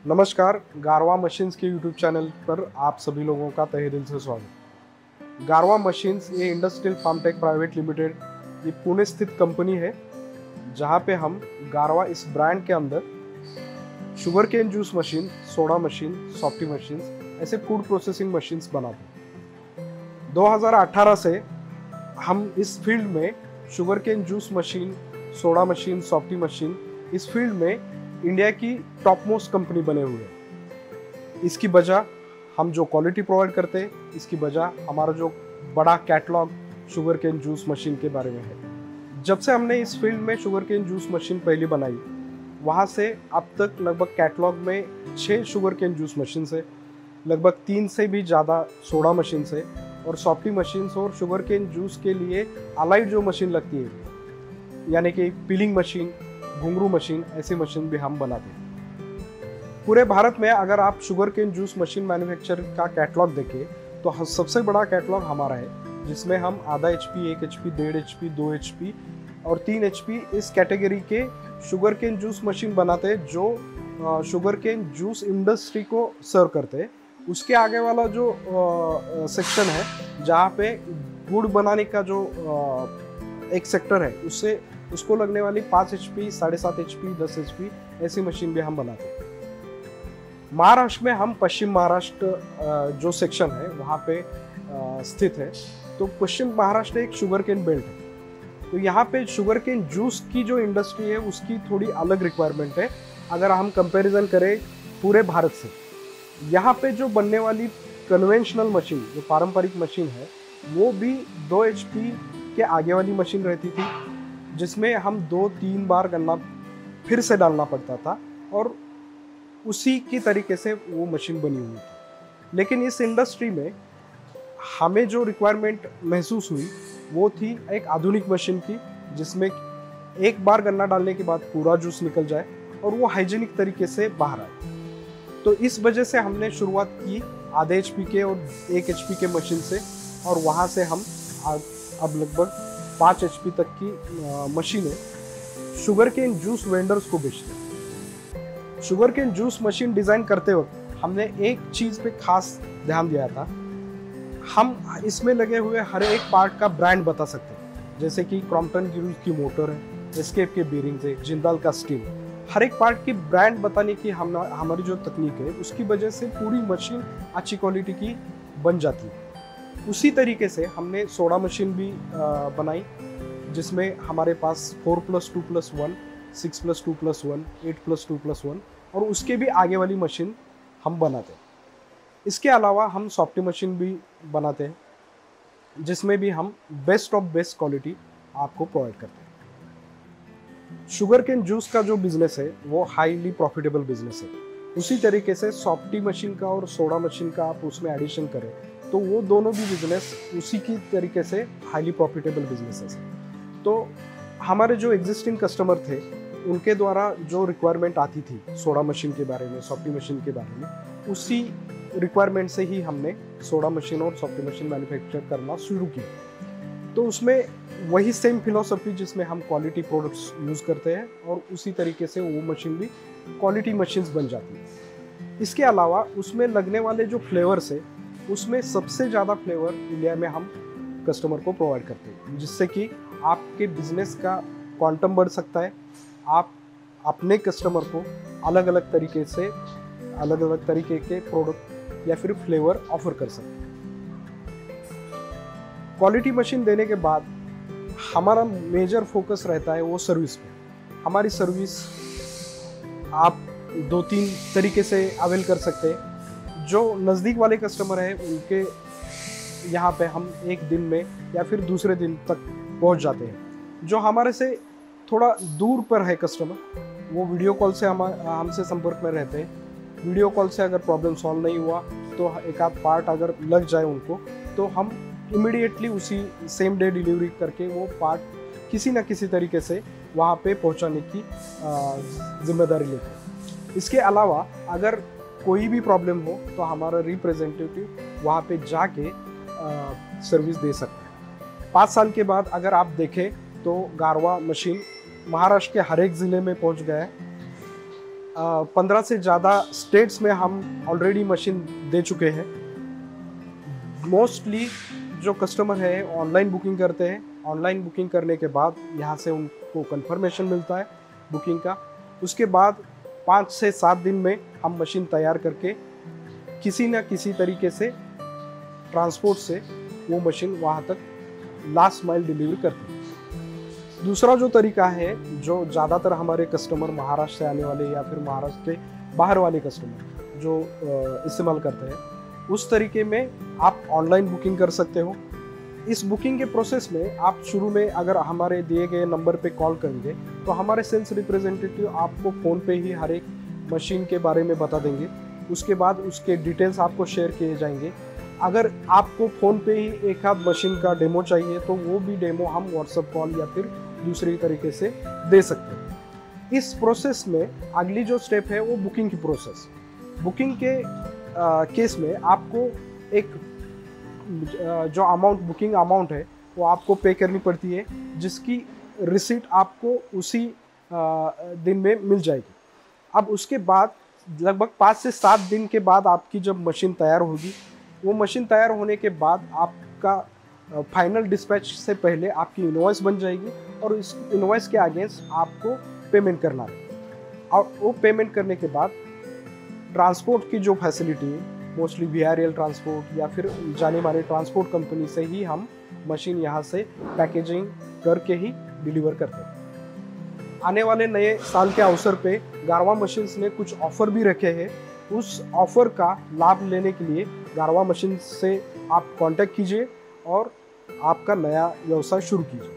नमस्कार, गारवा मशीन्स के यूट्यूब चैनल पर आप सभी लोगों का तहे दिल से स्वागत। गारवा मशीन्स ये industrial farm tech private limited ये पुणे स्थित कंपनी है, जहाँ पे हम गारवा इस ब्रांड के अंदर sugar cane juice machine, soda machine, softy machines ऐसे फूड प्रोसेसिंग मशीन्स बनाते हैं। 2018 से हम इस फील्ड में sugar cane juice machine, soda machine, softy machine इस फील्ड में इंडिया की टॉप मोस्ट कंपनी बने हुए हैं। इसकी वजह हम जो क्वालिटी प्रोवाइड करते हैं, इसकी वजह हमारा जो बड़ा catalogue sugar cane juice machine के बारे में है। जब से हमने इस फील्ड में शुगर केन जूस मशीन पहली बनाई, वहाँ से अब तक लगभग कैटलॉग में 6 शुगर केन जूस मशीन से, लगभग 3 से भी ज़्यादा सोडा मशीन से और सॉफ्टी मशीन और शुगर केन जूस के लिए अलाइड जो मशीन लगती है, यानी कि पीलिंग मशीन, घुंघरू मशीन, ऐसी मशीन भी हम बनाते हैं। पूरे भारत में अगर आप sugar cane juice machine manufacture का कैटलॉग देखें तो सबसे बड़ा कैटलॉग हमारा है, जिसमें हम आधा HP, 1 HP, 1.5 HP, 2 HP और 3 HP इस कैटेगरी के शुगर केन जूस मशीन बनाते हैं, जो शुगर केन जूस इंडस्ट्री को सर्व करते हैं। उसके आगे वाला जो सेक्शन है, जहाँ पे गुड़ बनाने का जो एक सेक्टर है, उसको लगने वाली 5 HP, 7.5 HP, 10 HP ऐसी मशीन भी हम बनाते हैं। महाराष्ट्र में हम पश्चिम महाराष्ट्र जो सेक्शन है वहाँ पे स्थित है। तो पश्चिम महाराष्ट्र एक शुगर केन बेल्ट है, तो यहाँ पे शुगर केन जूस की जो इंडस्ट्री है उसकी थोड़ी अलग रिक्वायरमेंट है। अगर हम कंपैरिजन करें पूरे भारत से, यहाँ पे जो बनने वाली कन्वेंशनल मशीन, जो पारंपरिक मशीन है, वो भी 2 HP के आगे वाली मशीन रहती थी, जिसमें हम 2-3 बार गन्ना फिर से डालना पड़ता था और उसी की तरीके से वो मशीन बनी हुई थी। लेकिन इस इंडस्ट्री में हमें जो रिक्वायरमेंट महसूस हुई वो थी एक आधुनिक मशीन की, जिसमें एक बार गन्ना डालने के बाद पूरा जूस निकल जाए और वो हाइजीनिक तरीके से बाहर आए। तो इस वजह से हमने शुरुआत की आधे HP के और 1 HP के मशीन से, और वहाँ से हम अब लगभग 5 HP तक की मशीनें शुगर केन जूस वेंडर्स को बेचते हैं। Sugar cane juice machine design करते वक्त हमने एक चीज़ पे खास ध्यान दिया था। हम इसमें लगे हुए हर एक पार्ट का ब्रांड बता सकते हैं, जैसे कि क्रॉम्पटन की मोटर है, एस्केप के बेरिंग्स है, जिंदाल का स्टील। हर एक पार्ट की ब्रांड बताने की हमारी जो तकनीक है, उसकी वजह से पूरी मशीन अच्छी क्वालिटी की बन जाती है। उसी तरीके से हमने सोडा मशीन भी बनाई, जिसमें हमारे पास 4+2+1, 6+2+1, 8+2+1 और उसके भी आगे वाली मशीन हम बनाते हैं। इसके अलावा हम सॉफ्टी मशीन भी बनाते हैं, जिसमें भी हम बेस्ट ऑफ बेस्ट क्वालिटी आपको प्रोवाइड करते हैं। शुगर केन जूस का जो बिजनेस है वो हाईली प्रॉफिटेबल बिजनेस है। उसी तरीके से सॉफ्टी मशीन का और सोडा मशीन का आप उसमें एडिशन करें तो वो दोनों भी बिजनेस उसी की तरीके से हाईली प्रॉफिटेबल बिजनेसेस हैं। तो हमारे जो एग्जिस्टिंग कस्टमर थे, उनके द्वारा जो रिक्वायरमेंट आती थी सोडा मशीन के बारे में, सॉफ्टी मशीन के बारे में, उसी रिक्वायरमेंट से ही हमने सोडा मशीन और सॉफ्टी मशीन मैन्युफैक्चर करना शुरू किया। तो उसमें वही सेम फिलॉसफी, जिसमें हम क्वालिटी प्रोडक्ट्स यूज़ करते हैं और उसी तरीके से वो मशीन भी क्वालिटी मशीन्स बन जाती है। इसके अलावा उसमें लगने वाले जो फ्लेवर्स है, उसमें सबसे ज़्यादा फ्लेवर इंडिया में हम कस्टमर को प्रोवाइड करते हैं, जिससे कि आपके बिजनेस का क्वांटम बढ़ सकता है। आप अपने कस्टमर को अलग अलग तरीके के प्रोडक्ट या फिर फ्लेवर ऑफर कर सकते हैं। क्वालिटी मशीन देने के बाद हमारा मेजर फोकस रहता है वो सर्विस पे। हमारी सर्विस आप 2-3 तरीके से अवेल कर सकते हैं। जो नज़दीक वाले कस्टमर हैं, उनके यहाँ पे हम एक दिन में या फिर दूसरे दिन तक पहुँच जाते हैं। जो हमारे से थोड़ा दूर पर है कस्टमर, वो वीडियो कॉल से हमसे संपर्क में रहते हैं। वीडियो कॉल से अगर प्रॉब्लम सॉल्व नहीं हुआ तो एक आध पार्ट अगर लग जाए उनको, तो हम इमीडिएटली उसी सेम डे डिलीवरी करके वो पार्ट किसी न किसी तरीके से वहाँ पे पहुँचाने की जिम्मेदारी लेते हैं। इसके अलावा अगर कोई भी प्रॉब्लम हो तो हमारा रिप्रेजेंटेटिव वहाँ पे जाके सर्विस दे सकता है। 5 साल के बाद अगर आप देखें तो गारवा मशीन महाराष्ट्र के हर एक ज़िले में पहुँच गया है। 15 से ज़्यादा स्टेट्स में हम ऑलरेडी मशीन दे चुके हैं। मोस्टली जो कस्टमर है ऑनलाइन बुकिंग करते हैं। ऑनलाइन बुकिंग करने के बाद यहाँ से उनको कंफर्मेशन मिलता है बुकिंग का। उसके बाद 5 से 7 दिन में हम मशीन तैयार करके किसी न किसी तरीके से ट्रांसपोर्ट से वो मशीन वहाँ तक लास्ट माइल डिलीवर करते हैं। दूसरा जो तरीका है, जो ज़्यादातर हमारे कस्टमर महाराष्ट्र से आने वाले या फिर महाराष्ट्र के बाहर वाले कस्टमर जो इस्तेमाल करते हैं, उस तरीके में आप ऑनलाइन बुकिंग कर सकते हो। इस बुकिंग के प्रोसेस में आप शुरू में अगर हमारे दिए गए नंबर पे कॉल करेंगे तो हमारे सेल्स रिप्रेजेंटेटिव आपको फ़ोन पे ही हर एक मशीन के बारे में बता देंगे। उसके बाद उसके डिटेल्स आपको शेयर किए जाएंगे। अगर आपको फ़ोन पे ही एक आध मशीन का डेमो चाहिए तो वो भी डेमो हम व्हाट्सएप कॉल या फिर दूसरी तरीके से दे सकते हैं। इस प्रोसेस में अगली जो स्टेप है वो बुकिंग की प्रोसेस। बुकिंग के केस में आपको एक जो अमाउंट बुकिंग अमाउंट है वो आपको पे करनी पड़ती है, जिसकी रिसीट आपको उसी दिन में मिल जाएगी। अब उसके बाद लगभग 5 से 7 दिन के बाद आपकी जब मशीन तैयार होगी, वो मशीन तैयार होने के बाद आपका फाइनल डिस्पैच से पहले आपकी इनवॉइस बन जाएगी और इस इनवॉइस के अगेंस्ट आपको पेमेंट करना है। और वो पेमेंट करने के बाद ट्रांसपोर्ट की जो फैसिलिटी है, मोस्टली VRL ट्रांसपोर्ट या फिर जाने माने ट्रांसपोर्ट कंपनी से ही हम मशीन यहाँ से पैकेजिंग करके ही डिलीवर करते हैं। आने वाले नए साल के अवसर पे गारवा मशीन्स ने कुछ ऑफ़र भी रखे हैं। उस ऑफ़र का लाभ लेने के लिए गारवा मशीन से आप कांटेक्ट कीजिए और आपका नया व्यवसाय शुरू कीजिए।